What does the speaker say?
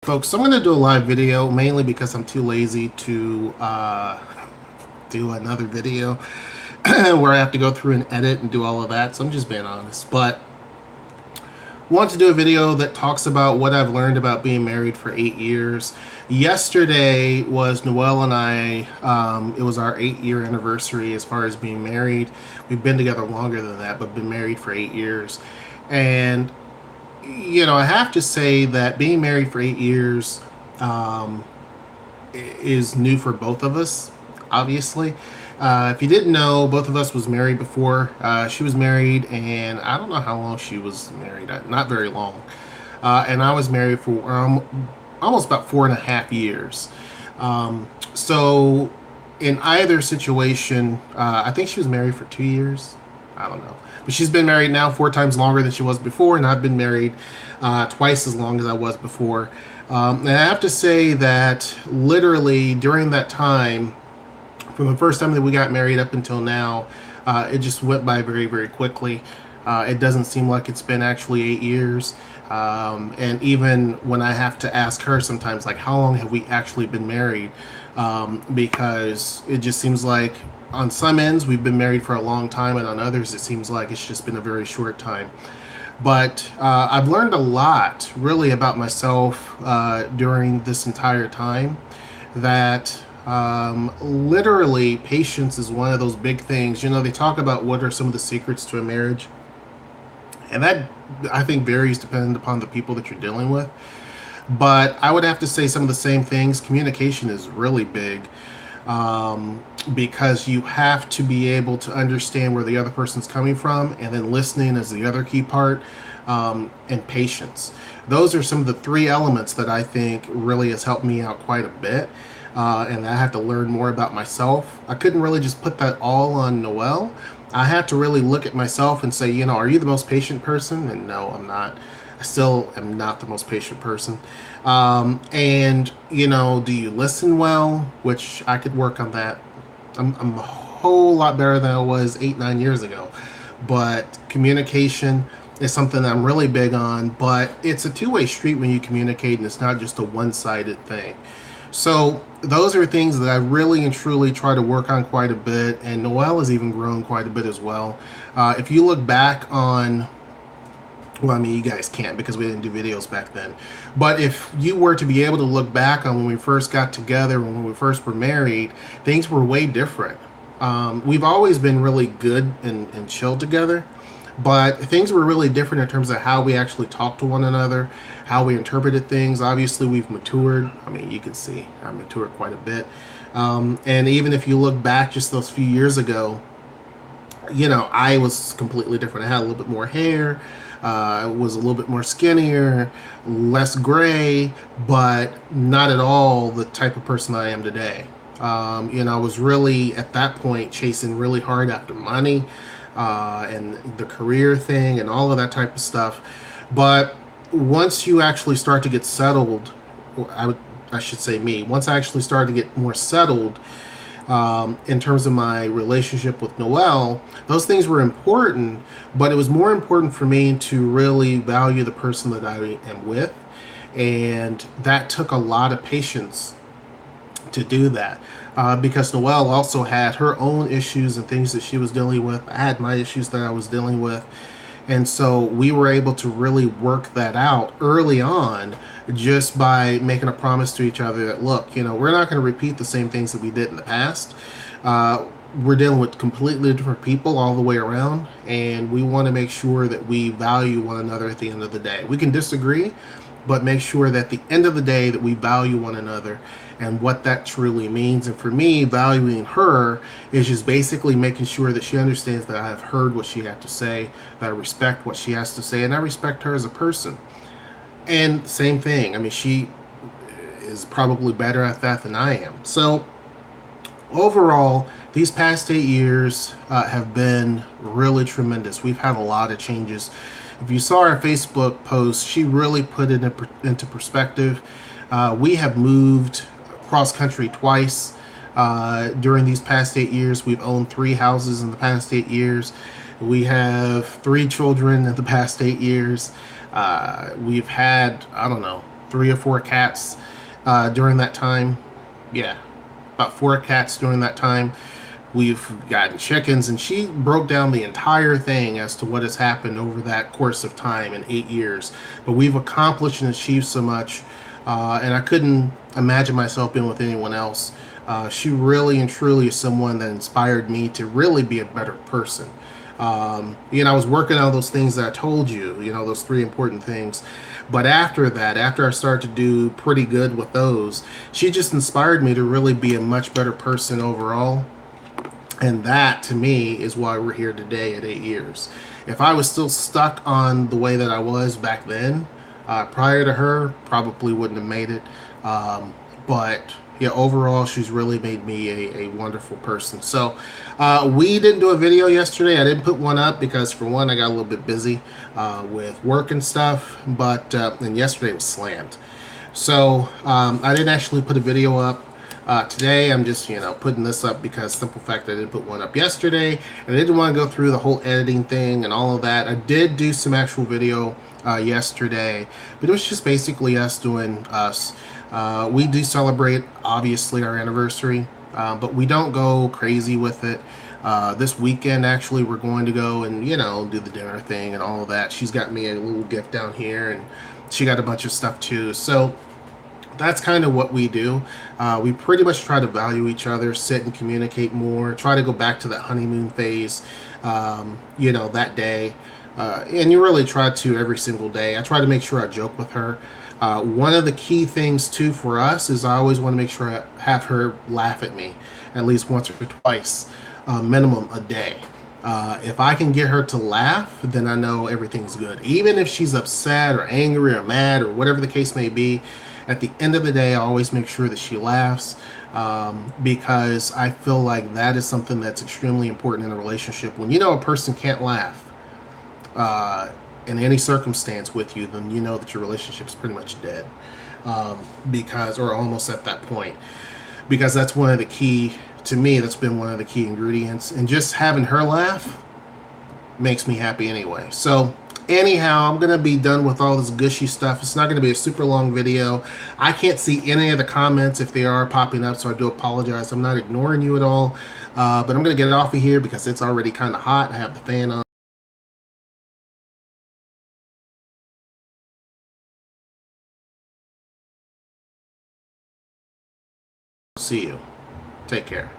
Folks, so I'm going to do a live video mainly because I'm too lazy to do another video where I have to go through and edit and do all of that. So I'm just being honest. But want to do a video that talks about what I've learned about being married for 8 years. Yesterday was Noelle and I. It was our 8-year anniversary as far as being married. We've been together longer than that, but been married for 8 years. And I have to say that being married for 8 years um, is new for both of us, obviously. If you didn't know, both of us was married before. She was married, and I don't know how long she was married. Not very long. And I was married for almost about 4.5 years. So, in either situation, I think she was married for 2 years. I don't know. But she's been married now 4 times longer than she was before, and I've been married twice as long as I was before. And I have to say that literally during that time, from the first time that we got married up until now, it just went by very, very quickly. It doesn't seem like it's been actually 8 years. And even when I have to ask her sometimes, like, how long have we actually been married? Because it just seems like on some ends we've been married for a long time, and on others it seems like it's just been a very short time. But I've learned a lot, really, about myself during this entire time. That literally, patience is one of those big things. They talk about what are some of the secrets to a marriage, and that I think varies depending upon the people that you're dealing with. But I would have to say some of the same things. Communication is really big, because you have to be able to understand where the other person's coming from, and then listening is the other key part, and patience. Those are some of the three elements that I think really has helped me out quite a bit. And I have to learn more about myself. I couldn't really just put that all on Noelle. I had to really look at myself and say, are you the most patient person? And no, I'm not. I still am not the most patient person. And do you listen well? Which I could work on that. I'm a whole lot better than I was 8, 9 years ago. But communication is something that I'm really big on. But it's a two-way street when you communicate, and it's not just a one-sided thing. So those are things that I really and truly try to work on quite a bit, and Noelle has even grown quite a bit as well. If you look back on, well, I mean, you guys can't because we didn't do videos back then, but if you were to be able to look back on when we first got together, when we first were married, things were way different. We've always been really good and chill together, but things were really different in terms of how we actually talked to one another, how we interpreted things. Obviously, we've matured. I mean, you can see I matured quite a bit. And even if you look back just those few years ago, I was completely different. I had a little bit more hair. I was a little bit more skinnier, less gray, but not at all the type of person I am today. I was really at that point chasing really hard after money, and the career thing and all of that type of stuff. But once you actually start to get settled, I should say me, once I actually started to get more settled, in terms of my relationship with Noelle, those things were important, but it was more important for me to really value the person that I am with. And that took a lot of patience to do that, because Noelle also had her own issues and things that she was dealing with. I had my issues that I was dealing with. And so we were able to really work that out early on, just by making a promise to each other that, look, we're not going to repeat the same things that we did in the past. We're dealing with completely different people all the way around, and we want to make sure that we value one another at the end of the day. We can disagree, but make sure that at the end of the day that we value one another and what that truly means. And for me, valuing her is just basically making sure that she understands that I have heard what she had to say, that I respect what she has to say, and I respect her as a person. And same thing, I mean, she is probably better at that than I am. So overall, these past 8 years have been really tremendous. We've had a lot of changes. If you saw our Facebook post, she really put it into perspective. We have moved cross country twice during these past 8 years. We've owned 3 houses in the past 8 years. We have 3 children in the past 8 years. We've had, I don't know, three or four cats during that time. Yeah, about four cats during that time. We've gotten chickens, and she broke down the entire thing as to what has happened over that course of time in 8 years. But we've accomplished and achieved so much, and I couldn't imagine myself being with anyone else. She really and truly is someone that inspired me to really be a better person. I was working on those things that I told you, those three important things. But after that, after I started to do pretty good with those, she just inspired me to really be a much better person overall. And that, to me, is why we're here today at 8 years. If I was still stuck on the way that I was back then, prior to her, probably wouldn't have made it. But yeah, overall, she's really made me a wonderful person. So we didn't do a video yesterday. I didn't put one up because, for one, I got a little bit busy with work and stuff. But and yesterday was slammed. So I didn't actually put a video up. Today I'm just putting this up because simple fact I didn't put one up yesterday, and I didn't want to go through the whole editing thing and all of that. I did do some actual video yesterday, but it was just basically us doing us. We do celebrate obviously our anniversary, but we don't go crazy with it. This weekend actually we're going to go and do the dinner thing and all of that. She's got me a little gift down here, and she got a bunch of stuff too. So that's kind of what we do. We pretty much try to value each other, sit and communicate more, try to go back to that honeymoon phase, that day. And you really try to every single day. I try to make sure I joke with her. One of the key things, too, for us is I always want to make sure I have her laugh at me at least once or twice, minimum a day. If I can get her to laugh, then I know everything's good. Even if she's upset or angry or mad or whatever the case may be, at the end of the day, I always make sure that she laughs, because I feel like that is something that's extremely important in a relationship. When a person can't laugh in any circumstance with you, then you know that your relationship is pretty much dead, or almost at that point. Because that's one of the key, to me, that's been one of the key ingredients. And just having her laugh makes me happy anyway. So anyhow, I'm going to be done with all this gushy stuff. It's not going to be a super long video. I can't see any of the comments if they are popping up, so I do apologize. I'm not ignoring you at all, but I'm going to get it off of here because it's already kind of hot. I have the fan on. See you. Take care.